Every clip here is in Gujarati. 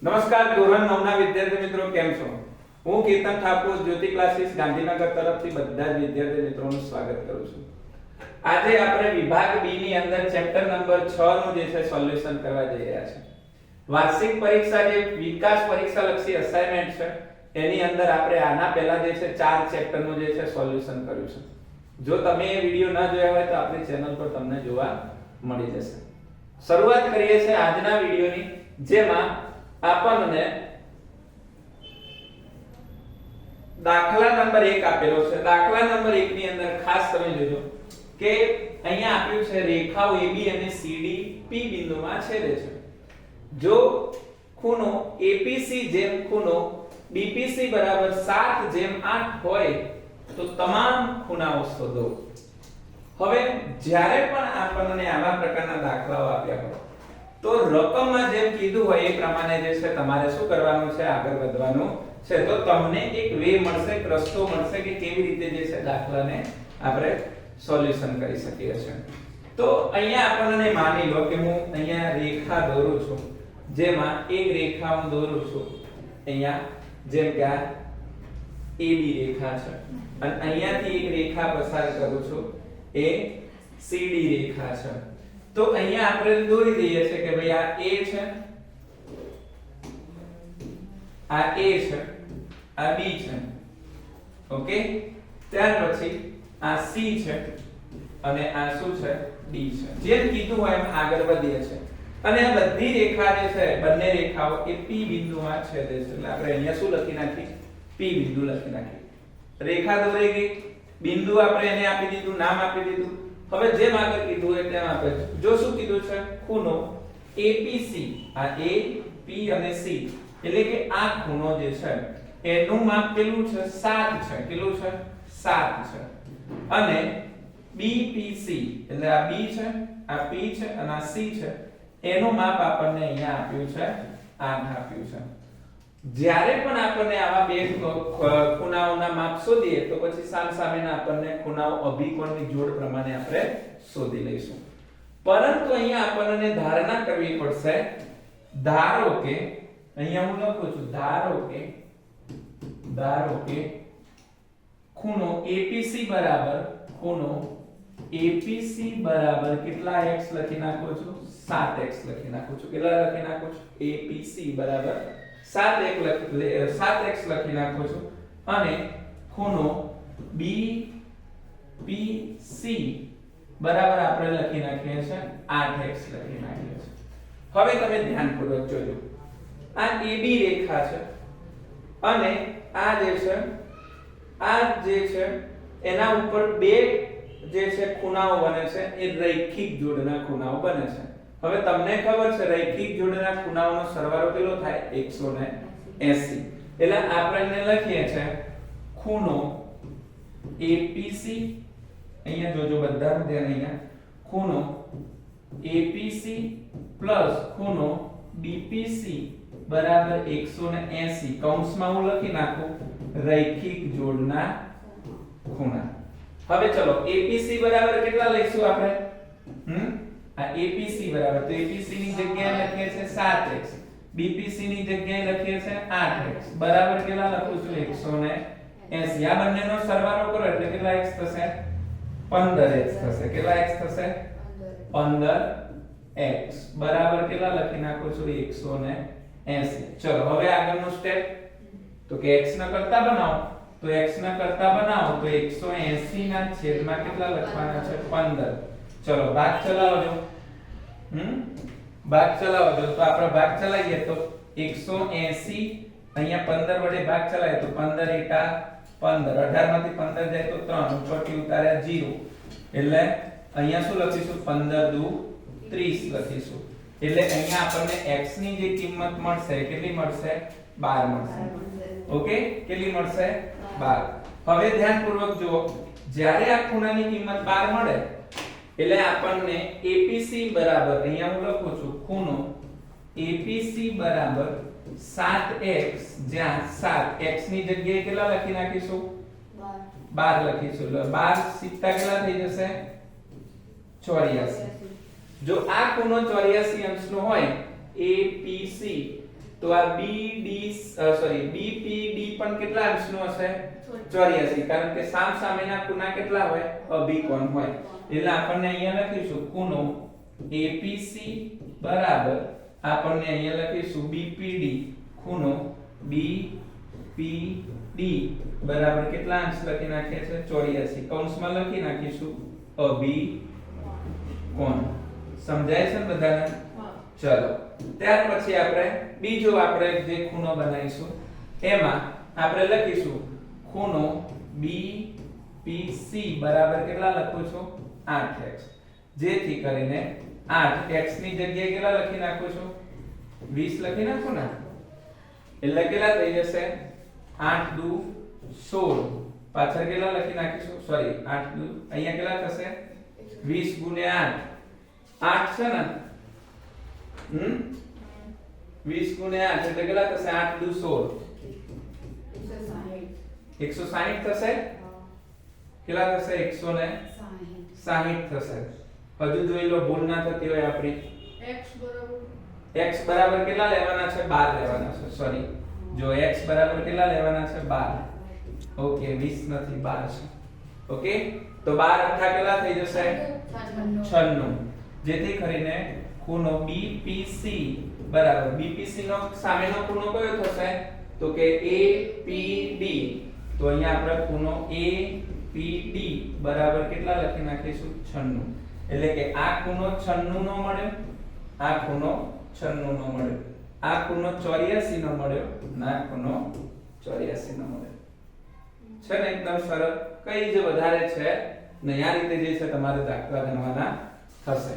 નમસ્કાર ધોરણ 9 ના વિદ્યાર્થી મિત્રો કેમ છો? હું કીર્તન ઠાકોર જ્યોતિ ક્લાસીસ ગાંધીનગર તરફથી બધા જ વિદ્યાર્થી મિત્રોનું સ્વાગત કરું છું. આજે આપણે વિભાગ બી ની અંદર ચેપ્ટર નંબર 6 નું જે છે સોલ્યુશન કરવા જઈ રહ્યા છીએ. વાર્ષિક પરીક્ષા જે વિકાસ પરીક્ષા લક્ષી અસાઇનમેન્ટ છે એની અંદર આપણે આના પહેલા જે છે 4 ચેપ્ટર નું જે છે સોલ્યુશન કર્યું છે. જો તમે એ વિડિયો ન જોયા હોય તો આપણી ચેનલ પર તમને જોવા મળી જશે. શરૂઆત કરીએ છીએ આજના વિડિયોની, જેમાં આપણને દાખલા નંબર 1 આપેલો છે. દાખલા નંબર 1 ની અંદર ખાસ તમે જોજો કે અહીંયા આપ્યું છે રેખાઓ AB અને CD P બિંદુમાં છેદે છે. જો ખૂણો APC જેમ ખૂણો BPC બરાબર 7/8 હોય તો તમામ ખૂણાઓ શોધો. હવે જ્યારે પણ આપણને આવા પ્રકારના દાખલાઓ આપ્યા હોય તો રકમમાં જેમ કીધું હોય એ પ્રમાણે જે છે તમારે શું કરવાનું છે, આગળ વધવાનું છે. તો તમને એક વે મળશે, એક રસ્તો મળશે કે કેવી રીતે જે છે દાખલાને આપણે સોલ્યુશન કરી શકીએ છીએ. તો અહીંયા આપણને માની લો કે હું અહીંયા રેખા દોરું છું, જેમાં એક રેખા હું દોરું છું અહીંયા, જેમ કે આ AB રેખા છે, અને અહીંયાથી એક રેખા પસાર કરું છું, એ CD રેખા છે. તો અહીંયા આપણે દોરી દઈએ છીએ કે ભાઈ આ A છે, આ A છે, આ B છે. ઓકે, ત્યાર પછી આ C છે અને આ શું છે, D છે. જેમ કીધું હોય એમ આગળ વધીએ છીએ અને આ બધી રેખા જે છે, બંને રેખાઓ એ P બિંદુમાં છેદે છે. એટલે આપણે અહીંયા શું લખી નાખી, P બિંદુ લખી નાખી. રેખા દોરાઈ ગઈ, બિંદુ આપણે એને આપી દીધું, નામ આપી દીધું. હવે જેમ આગળ કીધું હોય તેમ આપણે જો શું કીધું છે, ખૂણો APC, આ A, P અને C, એટલે કે આ ખૂણો જે છે એનું માપ કેટલું છે, 7 છે. કેટલું છે, 7 છે. અને BPC એટલે આ B છે, આ P છે અને આ C છે, એનું માપ આપણને અહીંયા આપ્યું છે, 8 આપ્યું છે. જ્યારે પણ આપણને આવા બે ખૂણાઓના માપ શોધીએ તો પછી સામસામેના આપણને ખૂણાઓ અભિકોણની જોડ પ્રમાણે આપણે શોધી લઈશું. પરંતુ અહીંયા આપણને ધારણા કરવી પડશે. ધારો કે અહીંયા હું લખું છું, ધારો કે ખૂણો APC બરાબર કેટલા x લખી નાખું છું, 7x લખી નાખું છું. કેટલા લખી નાખું છું, APC બરાબર 7x લખી નાખું છું અને ખૂણો BPC બરાબર આપણે લખી નાખીએ છીએ 8x લખી નાખીએ છીએ. હવે તમે ધ્યાનપૂર્વક જોજો, આ AB રેખા છે અને આ જે છે એના ઉપર બે જે છે ખૂણાઓ બને છે, એ રૈખિક જોડના ખૂણાઓ બને છે. હવે તમને ખબર છે રૈખિક જોડના ખૂણાઓનો સરવાળો કેટલો થાય, 180. એટલે આપણે લખીએ છે ખૂણો APC, અહીંયા જોજો બધાનું ધ્યાન, અહીંયા ખૂણો APC પ્લસ ખૂણો BPC બરાબર 180. કૌંસમાં હું લખી નાખું રૈખિક જોડના ખૂણા. હવે ચલો APC બરાબર કેટલા લઈશું આપણે, આ APC બરાબર, તો APC ની જગ્યાએ લખીએ છે 7x, BPC ની જગ્યાએ લખીએ છે 8x બરાબર કેટલા લખું છું, 180. આ બંનેનો સરવાળો કરો એટલે કેટલા x થશે, 15x થશે. કેટલા x થશે, 15x બરાબર કેટલા લખી નાખું છું, 180. ચલો હવે આગળનું સ્ટેપ, તો કે x ના કરતા બનાવો, તો x ના કરતા બનાવો તો 180 ના છેદમાં કેટલા લખવાના છે, 15. ચલો ભાગ ચલાવજો, ભાગ ચલાવજો. તો આપણે ભાગ ચલાવીએ તો 180 અહીંયા 15 વડે ભાગ ચલાવીએ તો 15 એકા 15, 18 માંથી 15 જાય તો 3, ઉપરથી ઉતાર્યા 0. એટલે અહીંયા શું લખીશું, 15 દુ 30 લખીશું. એટલે અહીંયા આપણને x ની જે કિંમત મળશે કેટલી મળશે, 12 મળશે. ઓકે, કેટલી મળશે, 12. હવે ધ્યાનપૂર્વક જુઓ, જ્યારે આ ખૂણાની કિંમત 12 મળે એટલે આપણને APC બરાબર, અહીંયા હું લખું છું ખૂણો APC બરાબર 7x, જ્યાં 7x ની જગ્યાએ કેટલા લખી નાખીશું, 12 લખીશું. એટલે 12 સિત્તા કેટલા થઈ જશે, 84. જો આ ખૂણો 84 અંશનો હોય APC તો આ BPD પણ કેટલા અંશનું હશે 84 કારણ કે સામસામેના ખૂણા કેટલા હોય અભિકોણ હોય એટલે આપણને અહીંયા લખીશું ખૂણો APC બરાબર આપણને અહીંયા લખીશું BPD ખૂણો BPD બરાબર કેટલા અંશ લખી નાખીએ છે 84 કૌંસમાં લખી નાખીશું અભિકોણ સમજાય છે ને બધાને ચલો ત્યાર પછી આપણે બીજો આપણે જે ખૂણો બનાવીશું એમાં આપણે લખીશું ખૂણો BPC બરાબર કેટલા લખું છું 8x જેથી કરીને 8x ની જગ્યાએ કેટલા લખી નાખું છું 20 લખી નાખું ને એટલે કેટલા થઈ જશે 8 દુ 16 પાછળ કેટલા લખી નાખીશું સોરી 8 દુ અહીંયા કેટલા થશે 20 ગુણ્યા 8 છે ને 20 ગુણ્યા 8 એટલે કેટલા થશે 8 દુ 16 160 થશે કેટલા થશે 160 થશે હજુ જોઈ લો ભૂલ ના થતી હોય આપણી x બરાબર કેટલા લેવાના છે 12 લેવાના છે સોરી જો x બરાબર કેટલા લેવાના છે 12 ઓકે 20 નથી 12 છે ઓકે તો 12 અઠા કેટલા થઈ જશે 96 જેથી કરીને ખૂણો BPC બરાબર BPC નો સામેનો ખૂણો કયો થશે તો કે APD તો અહીંયા આપણે ખૂણો APD બરાબર કેટલા લખી નાખીશું 96 એટલે કે આ ખૂણો 96 નો મળ્યો આ ખૂણો 96 નો મળ્યો આ ખૂણો 84 નો મળ્યો ના ખૂણો 84 નો મળ્યો છે ને એકદમ સરળ કઈ જે વધારે છે ને આ રીતે જે છે તમારે દાખલા ગણવાના થશે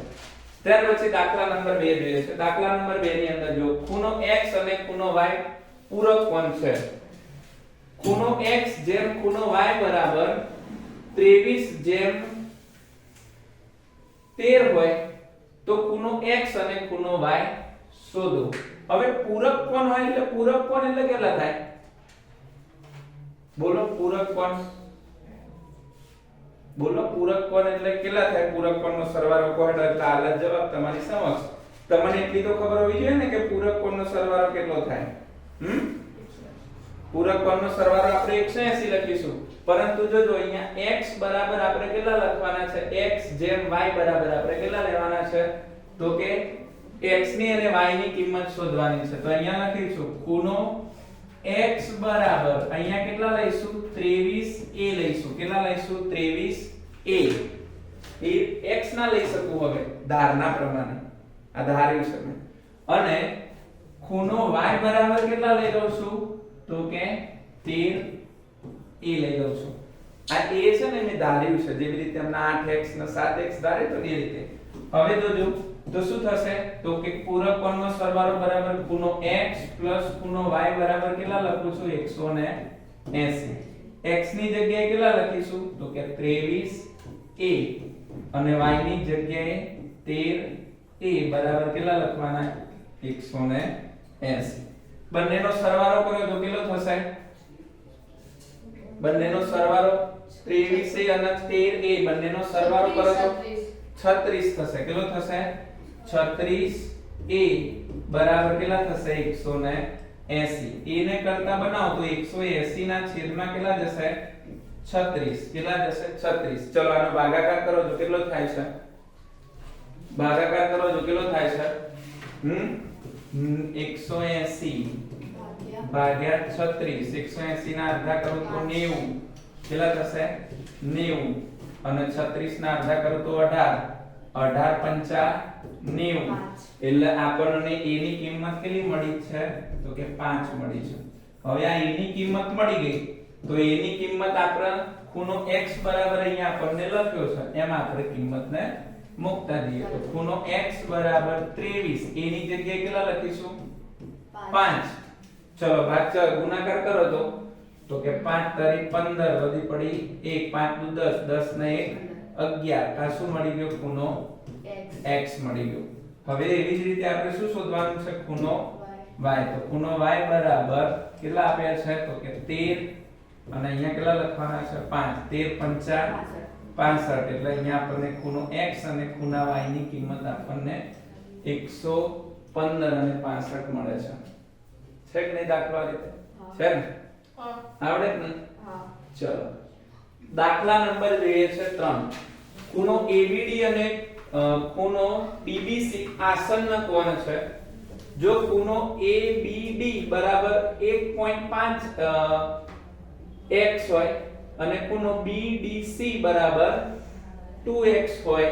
ત્યાર પછી દાખલા નંબર 2 જોઈએ છે દાખલા નંબર 2 ની અંદર જો ખૂણો x અને ખૂણો y પૂરક કોણ છે ખૂણો x જેમ ખૂણો y બરાબર 23 જેમ 13 હોય તો ખૂણો x અને ખૂણો y શોધો હવે પૂરક કોણ હોય એટલે પૂરક કોણ એટલે કેટલા થાય બોલો પૂરક કોણ એટલે કેટલા થાય પૂરક કોણનો સરવાળો કહો એટલે આલા જવાબ તમારી સમક્ષ તમને એટલી તો ખબર હોવી જોઈએ ને કે પૂરક કોણનો સરવાળો કેટલો થાય પૂરક કોણનો સરવાળો આપણે 180 લખીશું પરંતુ જો અહીંયા x બરાબર આપણે કેટલા લખવાના છે x જેમ y બરાબર આપણે કેટલા લેવાના છે તો કે x ની અને y ની કિંમત શોધવાની છે તો અહીંયા લખીશું ખૂણો x બરાબર અહીંયા કેટલા લઈશું 23a લઈશું કેટલા લઈશું 23a એ x ના લઈ શકું હવે ધારના પ્રમાણે આ ધાર્યું છે મેં અને ખૂણો y બરાબર કેટલા લઈ લઉં છું તો કે 13a લઈ લઉં છું આ a છે ને મેં ધાર્યું છે જેવી રીતે આપણે 8x ને 7x ધારે તો એ રીતે હવે જોજો તો શું થશે તો કે પૂરક કોણનો સરવાળો બરાબર ખૂણો x ખૂણો y બરાબર કેટલા લખું છું 180 x ની જગ્યાએ કેટલા લખીશું તો કે 23a અને y ની જગ્યાએ 13a બરાબર કેટલા લખવાના 180 બંનેનો સરવાળો કર્યો તો કેટલો થશે બંનેનો સરવાળો 23a અને 13a બંનેનો સરવાળો કરો તો 36 થશે કેટલો થશે 36a બરાબર કેટલા થશે 180 a ને કરતા બનાવો તો 180 ના છેદમાં કેટલા જશે 36 કેટલા જશે 36 ચલો આનો ભાગાકાર કરો તો કેટલો થાય છે ભાગાકાર કરો તો કેટલો થાય છે 180 ભાગ્યા 36 180 ના અડધા કરો તો 90 કેટલા થશે 90 અને 36 ના અડધા કરો તો 18 18 પંચા 90 એટલે આપણને a ની કિંમત કેટલી મળી છે તો કે 5 મળી છે હવે આ a ની કિંમત મળી ગઈ તો a ની કિંમત આપણે ખૂણો x બરાબર અહીંયા આપણને લખ્યો છે એમાં આપણે કિંમતને મૂકતા દઈએ તો ખૂણો x બરાબર 23 a ની જગ્યાએ કેટલા લખીશું 5 ચલો ભાગ ગુણાકાર કરો તો કે 5 તારી 15 વધી પડી 1 5 નું 10 10 ને 1 11 આ શું મળી ગયો ખૂણો x મળી ગયો હવે એવી જ રીતે આપણે શું શોધવાનું છે ખૂણો y તો ખૂણો y બરાબર કેટલા આપ્યા છે તો કે 13 અને અહીંયા કેટલા લખવાના છે 5 13 પંચા 65 એટલે અહીંયા આપણને ખૂણો x અને ખૂણા y ની કિંમત આપણને 115 અને 65 મળે છે છે કે નહીં દાખલો આ રીતે છે ને આવડે કે નહીં ચલો દાખલા નંબર જોઈએ છે 3 ખૂણો ABD અને ખૂણો DBC આસન્ન કોણ છે જો ખૂણો ABD બરાબર 1.5 x હોય અને ખૂણો BDC બરાબર 2x હોય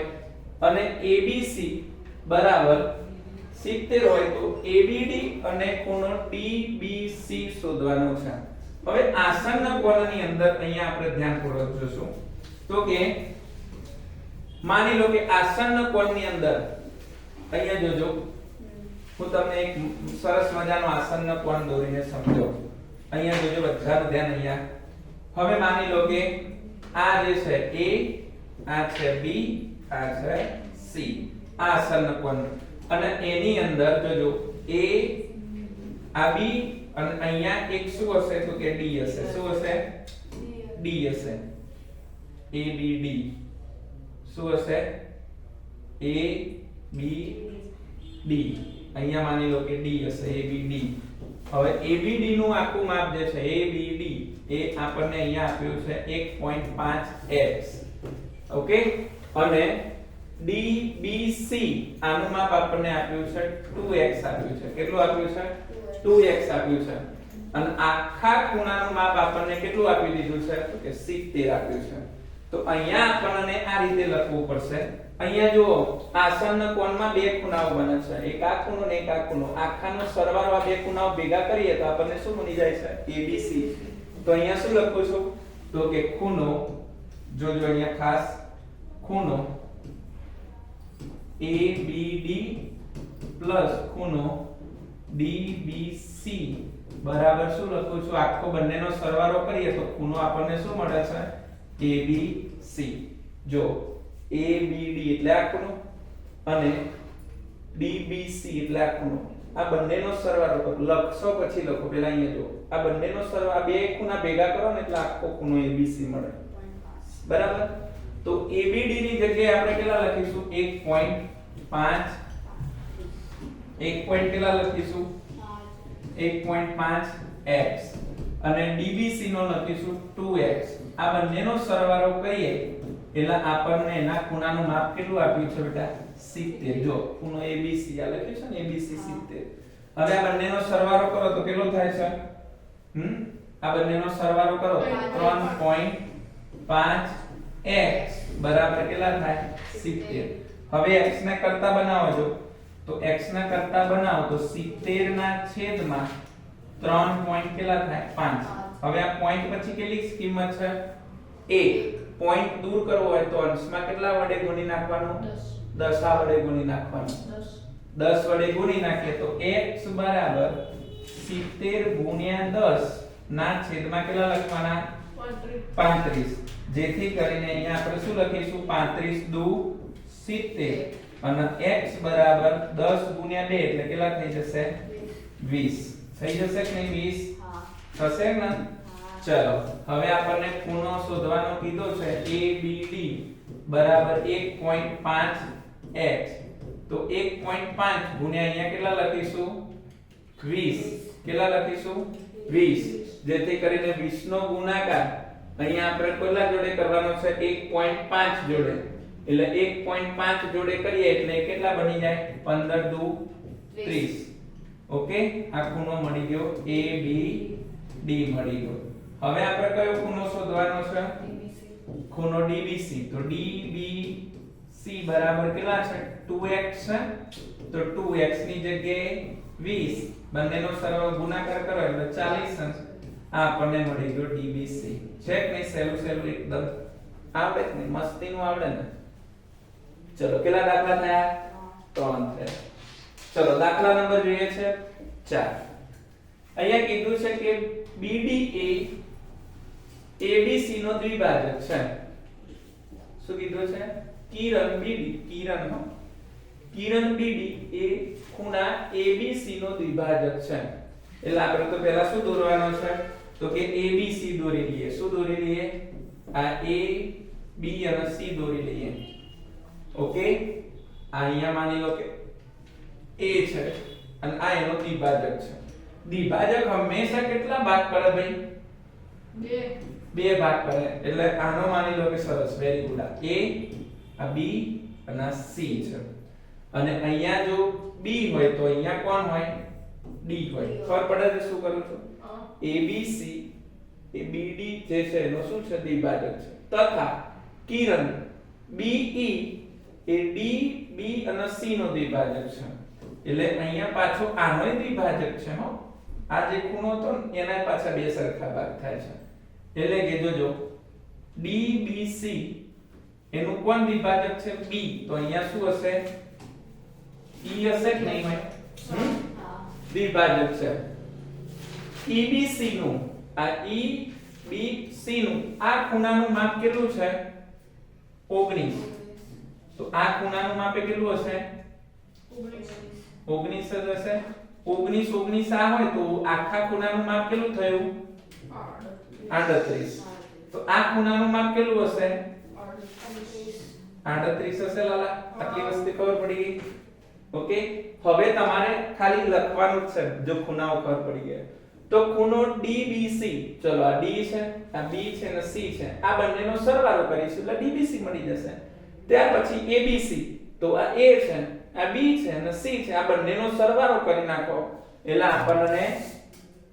અને ABC બરાબર 70 હોય તો ABD અને ખૂણો DBC શોધવાનો છે હવે આસન્ન કોણની અંદર અહીંયા આપણે ધ્યાનપૂર્વક જોશું તો કે માની લો કે આસન્ન કોણની અંદર અહીંયા જોજો હું તમને એક સરસ મજાનો આસન્ન કોણ દોરીને સમજાવું અહીંયા જોજો બધાનું ધ્યાન અહીંયા હવે માની લો કે આ જે છે A આ છે B આ છે C આ આસન્ન કોણ અને એની અંદર જોજો A આ B અને અહીંયા એક શું હશે તો કે D હશે શું હશે D હશે ABD શું હશે ABD અહીંયા માની લો કે D હશે ABD હવે ABD નું આખું માપ જે છે ABD એ આપણને અહીંયા આપ્યું છે 1.5x ઓકે અને DBC આનું માપ આપણને આપ્યું છે 2x આપ્યું છે કેટલું આપ્યું છે 2x આપ્યું છે અને આખા ખૂણાનું માપ આપણને કેટલું આપી દીધું છે તો કે 70 આપ્યું છે તો અહીંયા આપણને આ રીતે લખવું પડશે અહીંયા જુઓ આસન્ન કોણમાં બે ખૂણાઓ બને છે એક આ ખૂણો ને એક આ ખૂણો આખાનો સરવાળો આ બે ખૂણાઓ ભેગા કરીએ તો આપણને શું બની જાય છે ABC તો અહીંયા શું લખું છું તો કે ખૂણો જોજો અહીંયા ખાસ ખૂણો ABD પ્લસ ખૂણો DBC બરાબર શું લખું છું આખો બંનેનો સરવાળો કરીએ તો ખૂણો આપણને શું મળે છે ABC જો ABD એટલે આ ખૂણો અને DBC એટલે આ ખૂણો આ બંનેનો સરવાળો કરો લખશો પછી લખો પહેલા અહીંયા જો આ બંનેનો સરવાળો બે ખૂણા ભેગા કરો ને એટલે આખો ખૂણો ABC મળે બરાબર તો ABD ની જગ્યાએ આપણે કેટલા લખીશું 1.5 કેટલા લખીશું 1.5x અને DBC નો લખીશું 2x આ બંનેનો સરવાળો કરીએ એટલે આપણને એના ખૂણાનું માપ કેટલું આપ્યું છે બેટા 70 જો ખૂણો ABC આ લખ્યું છે ને ABC 70 હવે આ બંનેનો સરવાળો કરો તો કેટલો થાય છે આ બંનેનો સરવાળો કરો 3.5x બરાબર કેટલા થાય 70 હવે x ને કરતા બનાવો જો તો x ના કરતા બનાવો તો 70 ના છેદમાં 3 પોઈન્ટ કેટલા થાય 5 હવે આ પોઈન્ટ પછી કેટલી કિંમત છે 1 પોઈન્ટ દૂર કરવો હોય તો અંશમાં કેટલા વડે ગુણી નાખવાનું 10 આ વડે ગુણી નાખવાનું 10 વડે ગુણી નાખીએ તો x બરાબર 70 ગુણ્યા 10 ના છેદમાં કેટલા લખવાના 35 જેથી કરીને અહીંયા આપણે શું લખીશું 35 દુ 70 અને x બરાબર 10 ગુણ્યા 2 એટલે કેટલા થઈ જશે 20 થઈ જશે કે નહીં 20 થશે ને ચલો હવે આપણને ખૂણો શોધવાનો કીધો છે ABD બરાબર 1.5x તો 1.5 ગુણ્યા અહીંયા કેટલા લખીશું 20 કેટલા લખીશું 20 જેથી કરીને 20 નો ગુણાકાર અહીંયા આપણે કોના જોડે કરવાનો છે 1.5 જોડે એટલે 1.5 જોડે કરીએ એટલે કેટલા બની જાય 15 દુ 30 ઓકે આ ખૂણો મળી ગયો ABD મળી ગયો હવે આપણે કયો ખૂણો શોધવાનો છે ખૂણો DBC તો DBC બરાબર કેટલા છે 2x છે તો 2x ની જગ્યાએ 20 બંનેનો સરવાળો ગુણાકાર કરો એટલે 40 આ આપણને મળી ગયો DBC છે કે નહીં સહેલું એકદમ આવડે ને મસ્તીનું આવડે ને ચલો કેટલા દાખલા થયા 3 થયા ચલો દાખલા નંબર જોઈએ છે 4 અહીંયા કીધું છે કે BD એ ABC નો દ્વિભાજક છે શું કીધું છે કિરણ BD એ ખૂણા ABC નો દ્વિભાજક છે એટલે આપણે તો પહેલા શું દોરવાનો છે તો કે ABC દોરી લઈએ શું દોરી લઈએ આ A B અને C દોરી લઈએ ઓકે અહીંયા માની લો કે A છે અને આ એનો દ્વિભાજક છે દ્વિભાજક હંમેશા કેટલા ભાગ કરે ભાઈ? 2 ભાગ કરે. એટલે આનો માની લો કે સરસ, વેરી ગુડ. આ A, આ B અને આ C છે. અને અહીંયા જો B હોય તો અહીંયા કોણ હોય? D હોય. ખબર પડે છે શું કરું છું? ABC એ BD જે છે એનો શું છે? દ્વિભાજક છે. તથા કિરણ BE એ DB અને C નો દ્વિભાજક છે. એટલે અહીંયા પાછો આનોય દ્વિભાજક છે હો. આ જે ખૂણો હતો ને એના પાછા બે સરખા ભાગ થાય છે. એટલે કે જોજો DBC એનું કોણ દ્વિભાજક છે? B. તો અહીંયા શું હશે? E હશે કે નહીં હોય? દ્વિભાજક છે. EBC નું આ EBC નું આ ખૂણાનું માપ કેટલું છે? 19. તો આ ખૂણાનું માપ કેટલું હશે? 19 જ હશે. 19 19 આ હોય તો આખા ખૂણાનું માપ કેટલું થયું? 38. તો આ ખૂણાનું માપ કેટલું હશે? 38 હશે લાલા. આટલી વસ્તુ ખબર પડી ગઈ. ઓકે, હવે તમારે ખાલી લખવાનું જ છે જો ખૂણાઓ ખબર પડી ગયા તો. ખૂણો DBC, ચલો આ D છે, આ B છે અને C છે, આ બંનેનો સરવાળો કરીશું એટલે DBC મળી જશે. ત્યાર પછી ABC, તો આ A છે, આ B છે અને C છે, આ બંનેનો સરવાળો કરી નાખો એટલે આપણને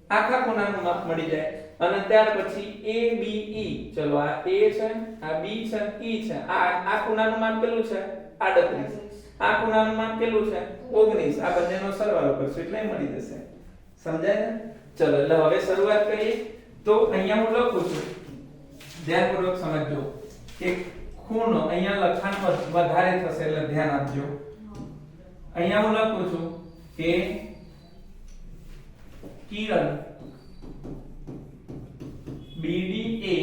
આખા ખૂણાનું માપ મળી જાય. અને ત્યાર પછી ABE, ચલો આ A છે, આ B છે, E છે, આ ખૂણાનું માપ કેટલું છે? 38. આ ખૂણાનું માપ કેટલું છે? 19. આ બંનેનો સરવાળો કરશું એટલે મળી જશે. સમજાય ને? ચલો એટલે હવે શરૂઆત કરીએ. તો અહીંયા હું લખું છું, ધ્યાનપૂર્વક સમજજો કે ખૂણો, અહીંયા લખાણ વધારે થશે એટલે ધ્યાન આપજો. અહીંયા હું લખું છું કે કિરણ BDA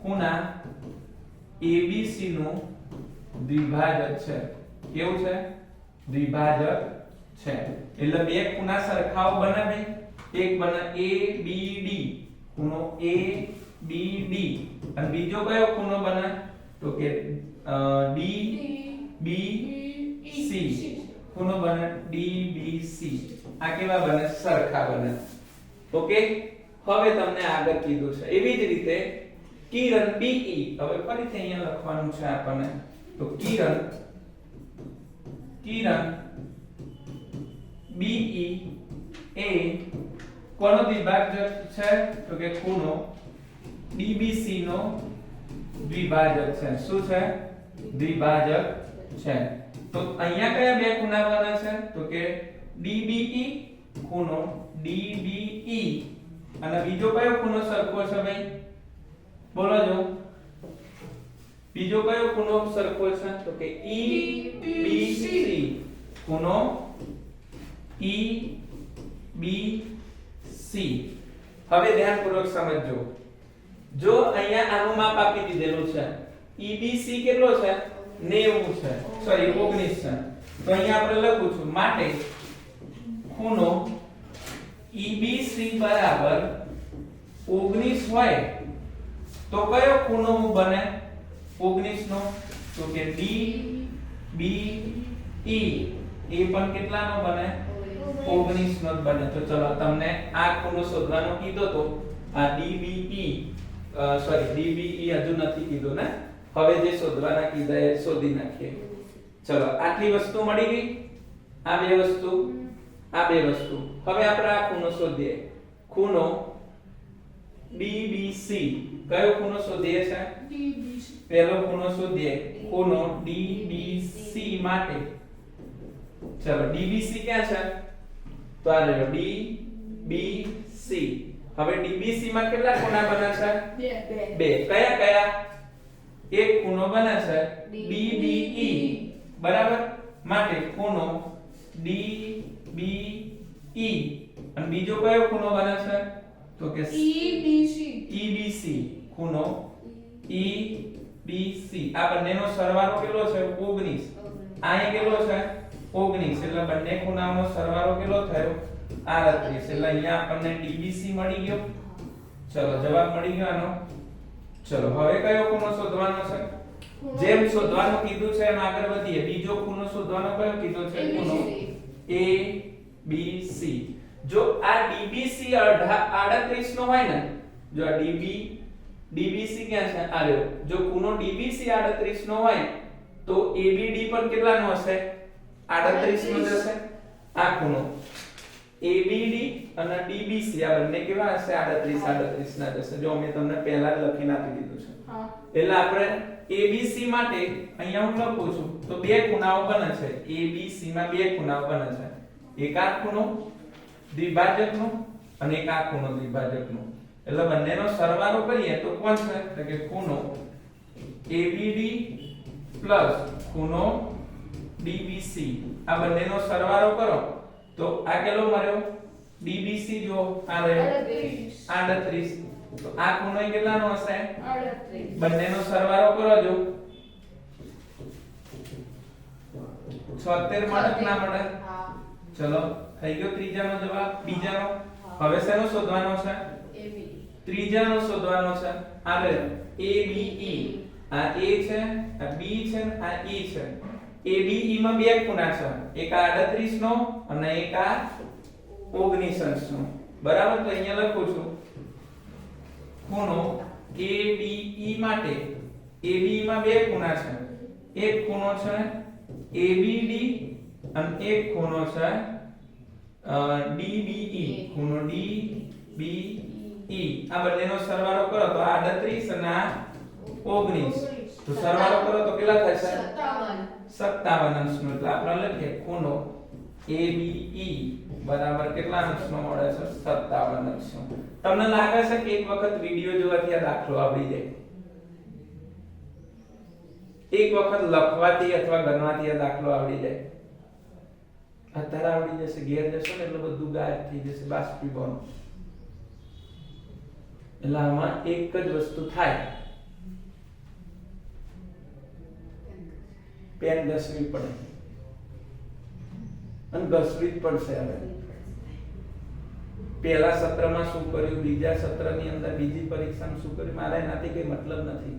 ખૂણા ABC નું દ્વિભાજક છે. કેવું છે? દ્વિભાજક છે. એટલે બે ખૂણા સરખાઓ બને ભાઈ. એક બને ABD, ખૂણો ABD, અને બીજો કયો ખૂણો બને? તો કે DBC, ખૂણો બને DBC. આ કેવા બને? સરખા બને. ઓકે, હવે તમને આગળ કીધું છે એવી જ રીતે કિરણ BE, હવે ફરીથી અહીંયા લખવાનું છે આપણને. તો કિરણ BE એ કોનો દ્વિભાજક છે? તો કે ખૂણો DBC નો દ્વિભાજક છે. શું છે? દ્વિભાજક છે. તો અહીંયા કયા બે ખૂણા બને છે? તો કે DBE, ખૂણો DBE, અને બીજો કયો ખૂણો સરખો છે ભાઈ? બોલો જો, બીજો કયો ખૂણો સરખો છે? તો કે EBC, ખૂણો EBC. હવે ધ્યાનપૂર્વક સમજજો. જો અહીંયા આનું માપ આપી દીધેલું છે, EBC કેટલો છે? 90 છે, સોરી 19 છે. તો અહીંયા આપણે લખું છું માટે ખૂણો EBC બરાબર 19 હોય તો કયો ખૂણો બને 19 નો? તો કે DBE એ પણ કેટલાનો બને? 19 નો બને. તો ચલો તમને આ ખૂણો શોધવાનો કીધો તો આ DBE હજુ નથી કીધું ને. હવે જે શોધવાના કીધા એ શોધી નાખીએ. ચલો આટલી વસ્તુ મળી ગઈ. આ બે વસ્તુ, આ બે વસ્તુ. હવે આપણે આ ખૂણો શોધીએ. ખૂણો DBC, કયો ખૂણો શોધીએ છે? DBC. પહેલો ખૂણો શોધીએ. ખૂણો DBC માટે ચલો DBC ક્યાં છે? તો આ રહ્યો DBC. હવે DBC માં કેટલા ખૂણા બને છે? બે. કયા કયા? એક ખૂણો બને છે DBE, બરાબર? માટે ખૂણો DBE, અને બીજો કયો ખૂણો બને છે? તો કે EBC, ખૂણો EBC. આ બંનેનો સરવાળો કેટલો છે? 19. અહીં કેટલો છે? 19. એટલે બંને ખૂણાઓનો સરવાળો કેટલો થયો? 38. એટલે અહીંયા આપણને DBC મળી ગયો. ચલો જવાબ મળી ગયો આનો. ચલો હવે કયો ખૂણો શોધવાનો છે? જેમ શોધવાનું કીધું છે એમ આગળ વધીએ. બીજો ખૂણો શોધવાનો કયો કીધો છે? ખૂણો ABC. જો આ DBC 38 નો હોય ને, જો આ DBC ક્યાં છે? આ રહ્યો. જો ખૂણો DBC 38 નો હોય તો ABD પણ કેટલાનો હશે? 38 નો જ હશે. આ ખૂણો ABD અને DBC આ બંને કેવા હશે? 38 ના જ હશે. જો મેં તમને પહેલા જ લખીને આપી દીધું છે. એટલે આપણે ABC માટે અહીંયા હું લખું છું તો બે ખૂણાઓ બને છે. ABC માં બે ખૂણાઓ બને છે. એક આ ખૂણો દ્વિભાજકનો અને એક આ ખૂણો દ્વિભાજકનો. એટલે બંનેનો સરવાળો કરીએ તો કોણ છે? એટલે કે ખૂણો ABD પ્લસ ખૂણો DBC. આ બંનેનો સરવાળો કરો તો આ કેટલો મળ્યો? DBC જો આ રહ્યો 38. તો આ ખૂણો કેટલાનો હશે? 38. બંનેનો સરવાળો કરો જો 76 મળે કે ના મળે? હા. ચલો થઈ ગયો ત્રીજાનો જવાબ. બીજાનો હવે શેનો શોધવાનો છે? AB. ત્રીજાનો શોધવાનો છે. આગળ ABE. આ A છે, આ B છે, આ E છે. ABE માં બે ખૂણા છે. એક આ 38 નો અને એક આ 19 નો. બરાબર. તો અહીંયા લખું છું ખૂણો ABE માટે ABE માં બે ખૂણા છે. એક ખૂણો છે ABD અને એક ખૂણો છે DBE. ખૂણો DBE. આ બંનેનો સરવાળો કરો તો આ 38 અને આ 19. તો સરવાળો કરો તો કેટલા થશે? 57 અંશનો. એટલે આપણે લખીએ ખૂણો ABE બરાબર કેટલા અંશનો મળે છે? 57 અંશનો. તમને લાગે છે કે એક વખત વિડિયો જોવાથી આ દાખલો આવડી જાય? એક વખત લખવાથી અથવા ગણવાથી આ દાખલો આવડી જાય? અત્યારે આવડી જશે. ઘેર જશો ને એટલે બધું ગાયબ થઈ જશે, બાષ્પીભવન. એટલે આમાં એક જ વસ્તુ થાય, પેન ઘસવી પડે અને ઘસવી જ પડશે. હવે પહેલા સત્રમાં શું કર્યું, બીજા સત્રની અંદર બીજી પરીક્ષામાં શું કર્યું, મારે એનાથી કઈ મતલબ નથી.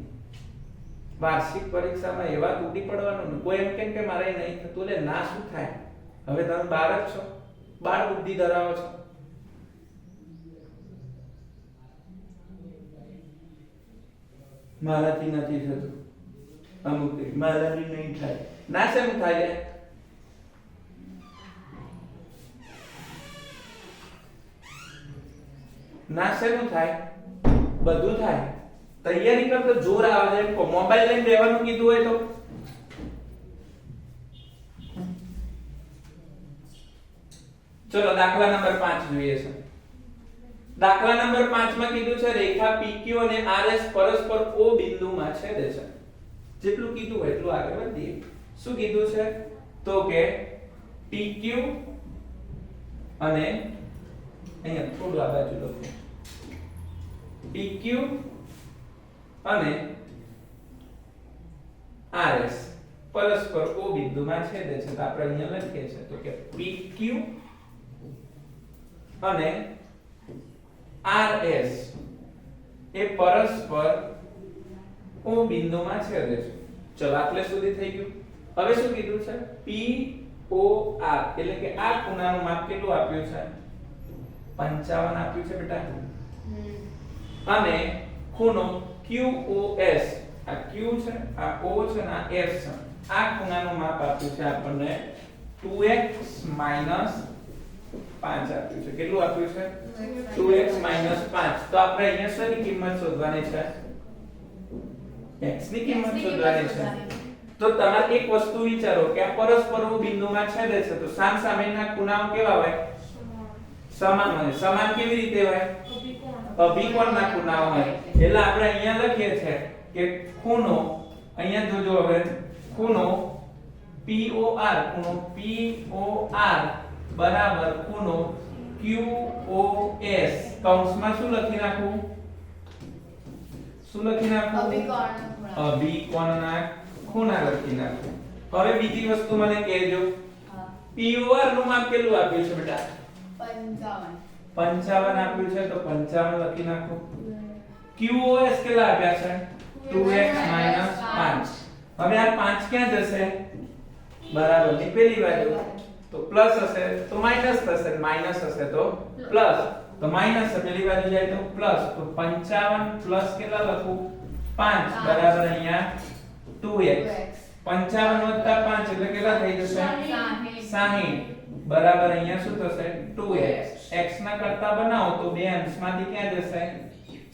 વાર્ષિક પરીક્ષામાં એવા તૂટી પડવાનું ને કોઈ એમ કે મારે નહીં થતું, એટલે ના શું થાય? હવે તમે બાર જ છો, બાળ બુદ્ધિ ધરાવો છો. મારાથી નથી થતું, અમુક મારાથી નહીં થાય. ના શેમ થાય? ના શેનું થાય? બધું થાય. તૈયારી કરતો જોર આવે છે. મોબાઈલ લઈને બેવાનું કીધું હોય તો ચલો દાખલા નંબર 5 જોઈએ છે. દાખલા નંબર 5 માં કીધું છે રેખા PQ અને RS પરસ્પર O બિંદુમાં છેદે છે. જેટલું કીધું હોય એટલું આગળ વધીએ. શું કીધું છે? તો કે PQ અને અહીંયા થોડું આ બાજુ લખો. PQ અને RS પરસ્પર O બિંદુમાં છેદે છે. તો આપણે અહીંયા લખીએ છીએ તો કે PQ અને RS એ પરસ્પર O બિંદુમાં છેદે છે. ચલો આટલે સુધી થઈ ગયું. હવે શું કીધું છે? POR એટલે કે આ ખૂણાનું માપ કેટલું આપ્યું છે? 55 આપ્યું છે બેટા. અને ખૂણો QOS, આ Q છે, આ O છે અને આ S છે. આ ખૂણાનું માપ આપ્યું છે આપણને 2x 5 આપ્યું છે. કેટલું આપ્યું છે? 2x 5. તો આપણે અહીંયા શેની કિંમત શોધવાની છે? x ની કિંમત શોધવાની છે. તો તમારે એક વસ્તુ વિચારો કે આ પરસ્પર બિંદુમાં છેદે છે તો સામસામેના ખૂણાઓ કેવા હોય? સમાન હોય. સમાન કેવી રીતે હોય? અભિકોણના ખૂણાઓ હોય. એટલે આપણે અહીંયા લખીએ છે કે ખૂણો, અહીંયા જોજો હવે, ખૂણો POR, ખૂણો POR બરાબર ખૂણો QOS. કૌંસમાં શું લખી નાખું? શું લખી નાખું? અભિકોણના ખૂણા લખી નાખું. હવે બીજી વસ્તુ મને કહેજો. POR નું માપ કેટલું આપ્યું છે બેટા? 55 આપ્યું છે તો 55 લખી નાખો. QOS કેટલા આપ્યા છે? 2x 5. હવે આ 5 ક્યાં જશે? બરાબર ની પેલી બાજુ. તો પ્લસ હશે તો માઈનસ થશે, માઈનસ હશે તો પ્લસ, તો માઈનસ પેલી બાજુ જાય તો પ્લસ, તો 55 પ્લસ કેટલા લખું 5 બરાબર અહીંયા 2x, 55 વત્તા 5 એટલે કેટલા થઈ જશે 60 બરાબર અહીંયા શું થશે 2x, x ના કરતા બનાવો તો બે અંશમાંથી ક્યાં જશે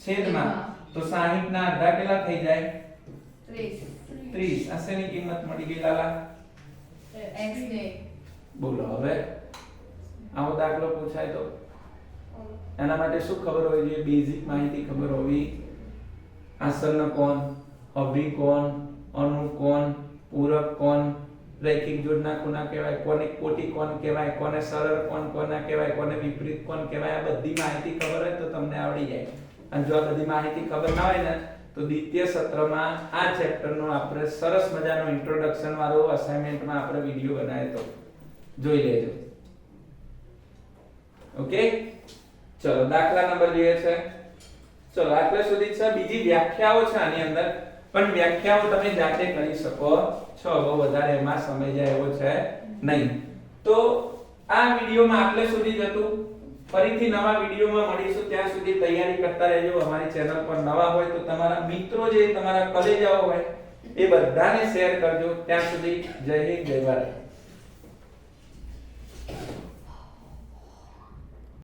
છેદમાં, તો 60 ના અડધા કેટલા થઈ જાય 30, આ શેની કિંમત મળી ગઈ લાલા x ને બોલો હવે આવો દાખલો પૂછાય તો એના માટે શું ખબર હોવી જોઈએ, બેઝિક માહિતી ખબર હોવી, આસન્ન કોણ, અભિકોણ, અનુકોણ, પૂરક કોણ, રૈખિક જોડના ખૂણા કહેવાય, કોને કોટી કોણ કહેવાય, કોને સરળ કોણ કોના કહેવાય, કોને વિપરીત કોણ કહેવાય, આ બધી માહિતી ખબર હોય તો તમને આવડી જાય. અને જો આ બધી માહિતી ખબર ના હોય ને તો દ્વિતીય સત્રમાં આ ચેપ્ટરનો આપણે સરસ મજાનો ઇન્ટ્રોડક્શન વાળો અસાઇનમેન્ટમાં આપણે વિડિયો બનાવ્યો તો જોઈ લેજો. ઓકે, ચલો દાખલા નંબર જોઈએ છે. ચલો આટલે સુધી છે. બીજી વ્યાખ્યાઓ છે આની અંદર, પણ વ્યાખ્યાઓ તમે જાતે કરી શકો છો, બહુ વધારે એમાં સમય જાય એવો છે નહીં. તો આ વિડિયોમાં આટલે સુધી જ હતું. ફરીથી નવા વિડિયોમાં મળીશું, ત્યાં સુધી તૈયારી કરતા રહેજો. અમારી ચેનલ પર નવા હોય તો તમારા મિત્રો જે તમારા કલેજાઓ હોય એ બધાને શેર કરજો. ત્યાં સુધી જય હિન્દ, જય ભારત.